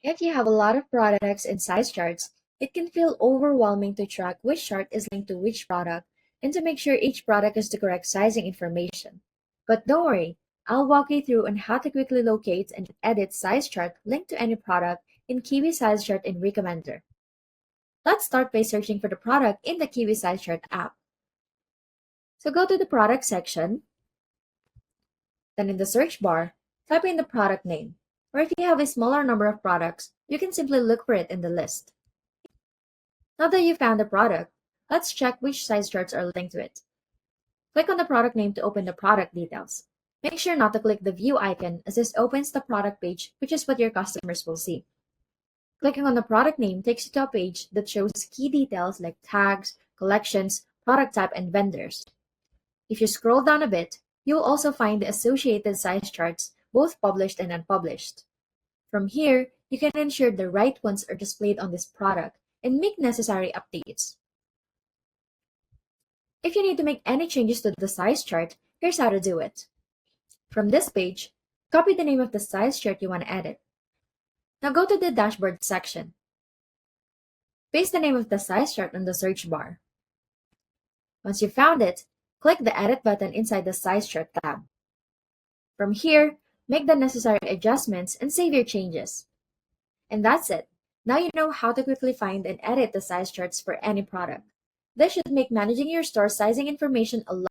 If you have a lot of products and size charts, it can feel overwhelming to track which chart is linked to which product and to make sure each product has the correct sizing information. But don't worry, I'll walk you through on how to quickly locate and edit size chart linked to any product in Kiwi Size Chart and Recommender. Let's start by searching for the product in the Kiwi Size Chart app. So go to the product section, then in the search bar, type in the product name. Or if you have a smaller number of products, you can simply look for it in the list. Now that you found the product, let's check which size charts are linked to it. Click on the product name to open the product details. Make sure not to click the view icon as this opens the product page, which is what your customers will see. Clicking on the product name takes you to a page that shows key details like tags, collections, product type, and vendors. If you scroll down a bit, you will also find the associated size charts, both published and unpublished. From here, you can ensure the right ones are displayed on this product and make necessary updates. If you need to make any changes to the size chart, here's how to do it. From this page, copy the name of the size chart you want to edit. Now go to the dashboard section. Paste the name of the size chart on the search bar. Once you found it, click the Edit button inside the Size Chart tab. From here, make the necessary adjustments and save your changes. And that's it. Now you know how to quickly find and edit the size charts for any product. This should make managing your store sizing information a lot